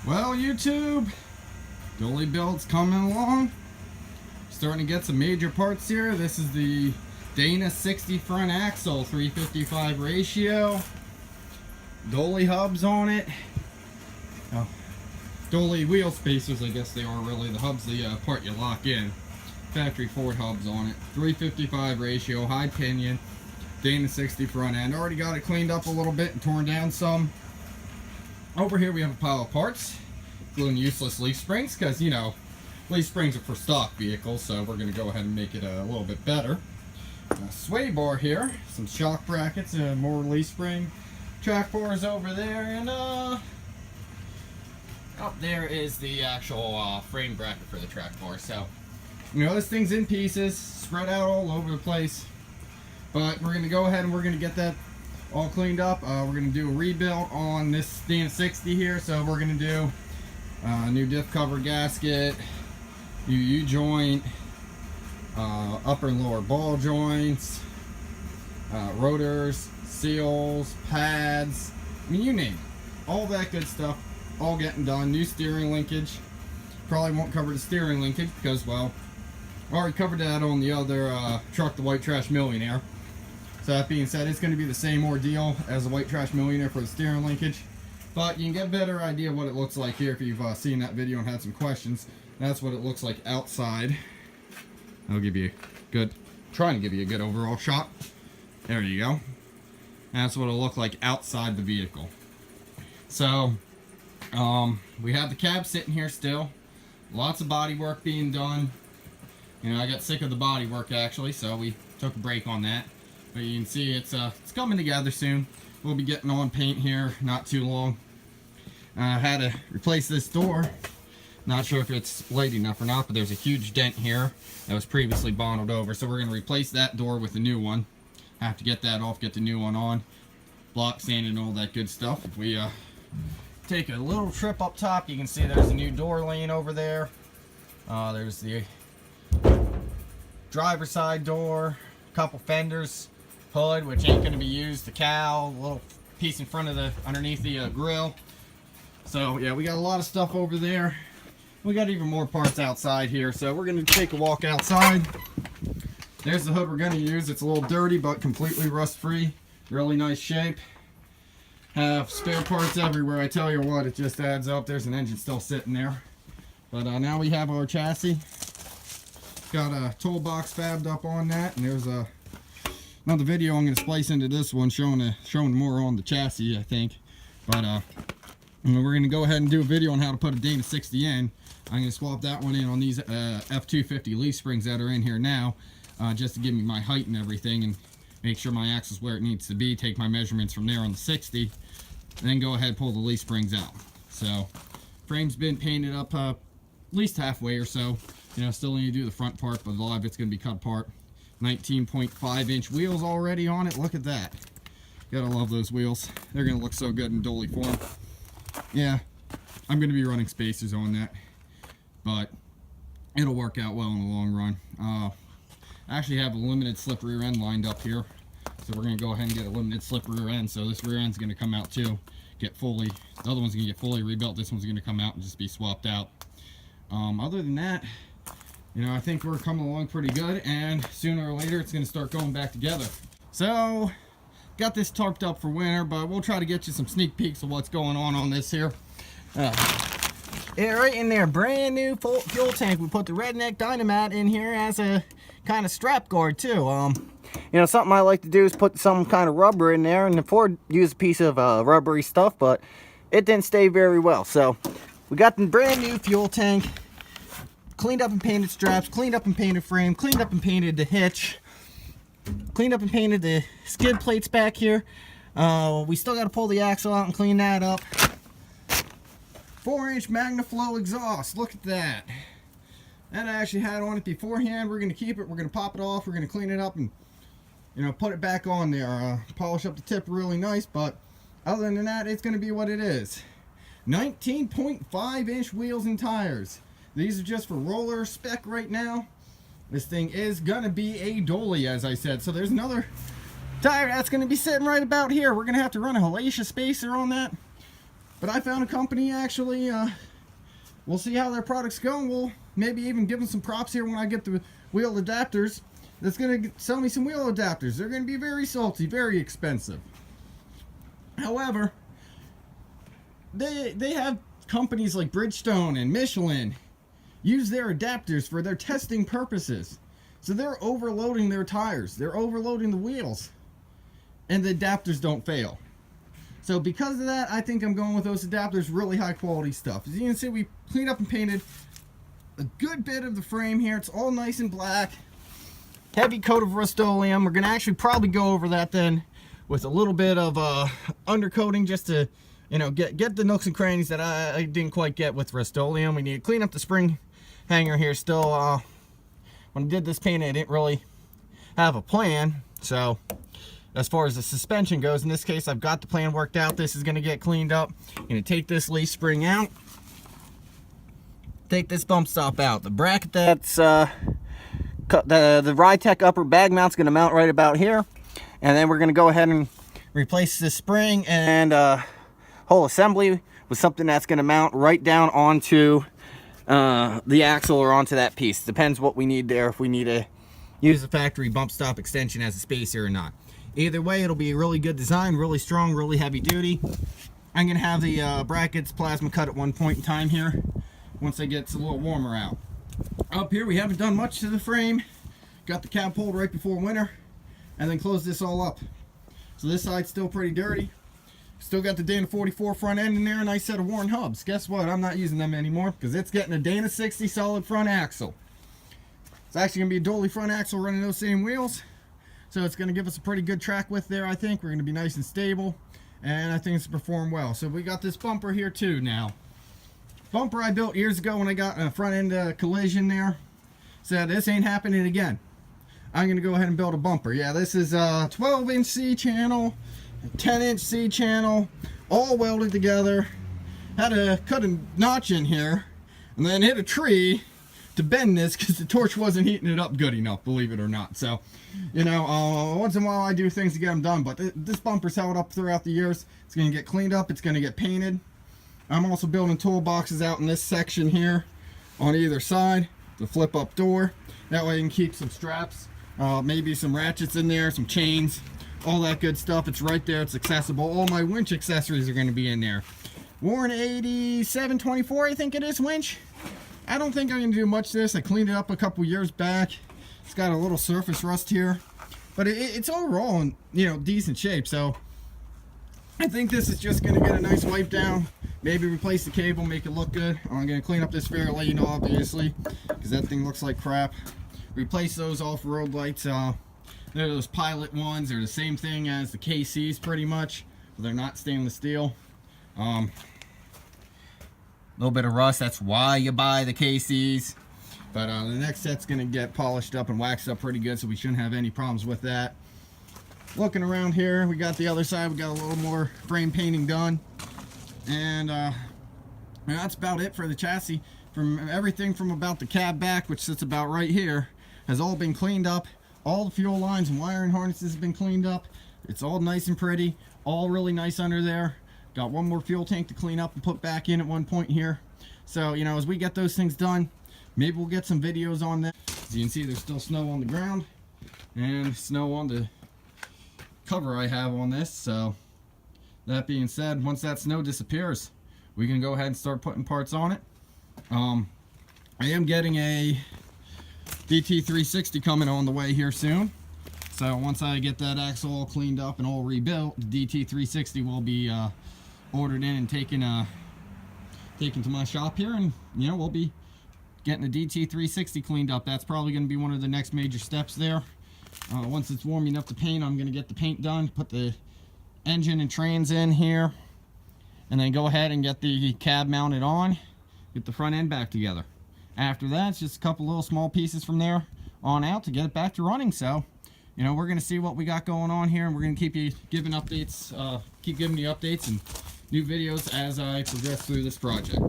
Well, YouTube, Dolly build's coming along. Starting to get some major parts here. This is the Dana 60 front axle, 355 ratio. Dolly hubs on it. Oh, Dolly wheel spacers, I guess they are really. The hub's the part you lock in. Factory Ford hubs on it. 355 ratio, high pinion. Dana 60 front end. Already got it cleaned up a little bit and torn down some. Over here we have a pile of parts, including useless leaf springs, because, you know, leaf springs are for stock vehicles, so we're going to go ahead and make it a little bit better. A sway bar here, some shock brackets, more leaf spring. Track bars over there, and up there is the actual frame bracket for the track bar. So, you know, this thing's in pieces, spread out all over the place. But we're going to go ahead and we're going to get that all cleaned up. We're going to do a rebuild on this Dana 60 here. So we're going to do a new diff cover gasket, new U-joint, upper and lower ball joints, rotors, seals, pads, I mean, you name it. All that good stuff, all getting done. New steering linkage. Probably won't cover the steering linkage because, well, I already covered that on the other truck, the White Trash Millionaire. So that being said, it's going to be the same ordeal as the White Trash Millionaire for the steering linkage. But you can get a better idea of what it looks like here if you've seen that video and had some questions. That's what it looks like outside. I'll give you a good, trying to give you a good overall shot. There you go. That's what it'll look like outside the vehicle. So, we have the cab sitting here still. Lots of body work being done. You know, I got sick of the body work actually, so we took a break on that. But you can see it's coming together soon. We'll be getting on paint here not too long. I had to replace this door. Not sure if it's late enough or not, but there's a huge dent here that was previously bonded over. So we're going to replace that door with a new one. Have to get that off, get the new one on. Block sand and all that good stuff. If we take a little trip up top, you can see there's a new door lane over there. There's the driver's side door, a couple fenders, hood, which ain't going to be used, the cowl, a little piece in front of the, underneath the grill. So yeah, we got a lot of stuff over there. We got even more parts outside here, so we're going to take a walk outside. There's the hood we're going to use. It's a little dirty, but completely rust-free. Really nice shape. Have spare parts everywhere. I tell you what, it just adds up. There's an engine still sitting there. But now we have our chassis. Got a toolbox fabbed up on that, and there's another video I'm going to splice into this one showing more on the chassis, I think. But we're going to go ahead and do a video on how to put a Dana 60 in. I'm going to swap that one in on these F250 leaf springs that are in here now, just to give me my height and everything, and make sure my axle's where it needs to be. Take my measurements from there on the 60, and then go ahead and pull the leaf springs out. So, frame's been painted up at least halfway or so. You know, still need to do the front part, but a lot of it's going to be cut apart. 19.5 inch wheels already on it. Look at that. Gotta love those wheels. They're going to look so good in dolly form. Yeah, I'm going to be running spacers on that, but it'll work out well in the long run. I actually have a limited slip rear end lined up here, so we're going to go ahead and get a limited slip rear end. So this rear end's going to come out too, get fully, the other one's going to get fully rebuilt. This one's going to come out and just be swapped out. Other than that, you know, I think we're coming along pretty good, and sooner or later it's going to start going back together. So, got this tarped up for winter, but we'll try to get you some sneak peeks of what's going on this here. Yeah, right in there, brand new fuel tank. We put the Redneck Dynamite in here as a kind of strap guard too. You know, something I like to do is put some kind of rubber in there, and the Ford used a piece of rubbery stuff, but it didn't stay very well. So, we got the brand new fuel tank. Cleaned up and painted straps, cleaned up and painted frame, cleaned up and painted the hitch, cleaned up and painted the skid plates back here. We still got to pull the axle out and clean that up. 4-inch MagnaFlow exhaust, look at that. That I actually had on it beforehand. We're going to keep it, we're going to pop it off, we're going to clean it up and, you know, put it back on there. Polish up the tip really nice, but other than that, it's going to be what it is. 19.5 inch wheels and tires. These are just for roller spec right now. This thing is going to be a dolly, as I said. So there's another tire that's going to be sitting right about here. We're going to have to run a hellacious spacer on that. But I found a company actually, we'll see how their products go, and we'll maybe even give them some props here when I get the wheel adapters. That's going to sell me some wheel adapters. They're going to be very salty, very expensive. However, they have companies like Bridgestone and Michelin use their adapters for their testing purposes. So they're overloading their tires. They're overloading the wheels. And the adapters don't fail. So because of that, I think I'm going with those adapters, really high quality stuff. As you can see, we cleaned up and painted a good bit of the frame here. It's all nice and black. Heavy coat of Rust-Oleum. We're going to actually probably go over that then with a little bit of undercoating just to, you know, get the nooks and crannies that I didn't quite get with Rust-Oleum. We need to clean up the spring hanger here still. When I did this paint, I didn't really have a plan. So as far as the suspension goes, in this case, I've got the plan worked out. This is going to get cleaned up. I'm going to take this leaf spring out. Take this bump stop out. The bracket that's the Rytec upper bag mount's going to mount right about here. And then we're going to go ahead and replace this spring and whole assembly with something that's going to mount right down onto the axle or onto that piece. Depends what we need there, if we need to use the factory bump stop extension as a spacer or not. Either way, it'll be a really good design, really strong, really heavy duty. I'm going to have the brackets plasma cut at one point in time here once it gets a little warmer out. Up here, we haven't done much to the frame. Got the cab pulled right before winter and then closed this all up. So this side's still pretty dirty. Still got the Dana 44 front end in there, a nice set of worn hubs. Guess what? I'm not using them anymore because it's getting a Dana 60 solid front axle. It's actually going to be a dolly front axle running those same wheels. So it's going to give us a pretty good track width there, I think. We're going to be nice and stable. And I think it's perform well. So we got this bumper here too now. Bumper I built years ago when I got a front end collision there. Said this ain't happening again. I'm going to go ahead and build a bumper. Yeah, this is a 12-inch C channel, a 10-inch C channel, all welded together. Had to cut a notch in here and then hit a tree to bend this because the torch wasn't heating it up good enough, believe it or not. So, you know, once in a while I do things to get them done, but this bumper's held up throughout the years. It's going to get cleaned up. It's going to get painted. I'm also building toolboxes out in this section here on either side. The flip up door. That way you can keep some straps, maybe some ratchets in there, some chains, all that good stuff. It's right there. It's accessible. All my winch accessories are going to be in there. Warren 8724, I think it is, winch. I don't think I'm going to do much to this. I cleaned it up a couple years back. It's got a little surface rust here, but it's overall in, you know, decent shape. So I think this is just going to get a nice wipe down. Maybe replace the cable, make it look good. I'm going to clean up this fair lane, obviously, because that thing looks like crap. Replace those off-road lights. They're those Pilot ones. They're the same thing as the KCs, pretty much. But they're not stainless steel. A little bit of rust. That's why you buy the KCs. But the next set's going to get polished up and waxed up pretty good, so we shouldn't have any problems with that. Looking around here, we got the other side. We got a little more frame painting done. And that's about it for the chassis. From everything from about the cab back, which sits about right here, has all been cleaned up. All the fuel lines and wiring harnesses have been cleaned up. It's all nice and pretty, all really nice under there. Got one more fuel tank to clean up and put back in at one point here. So, you know, as we get those things done, maybe we'll get some videos on that. As you can see, there's still snow on the ground and snow on the cover I have on this. So that being said, once that snow disappears, we can go ahead and start putting parts on it. I am getting a DT360 coming on the way here soon. So once I get that axle all cleaned up and all rebuilt, the DT360 will be ordered in and taken to my shop here, and you know, we'll be getting the DT360 cleaned up. That's probably going to be one of the next major steps there. Once it's warm enough to paint, I'm going to get the paint done, put the engine and trans in here, and then go ahead and get the cab mounted on, get the front end back together. After that, it's just a couple little small pieces from there on out to get it back to running. So, you know, we're going to see what we got going on here, and we're going to keep you giving updates, keep giving you updates and new videos as I progress through this project.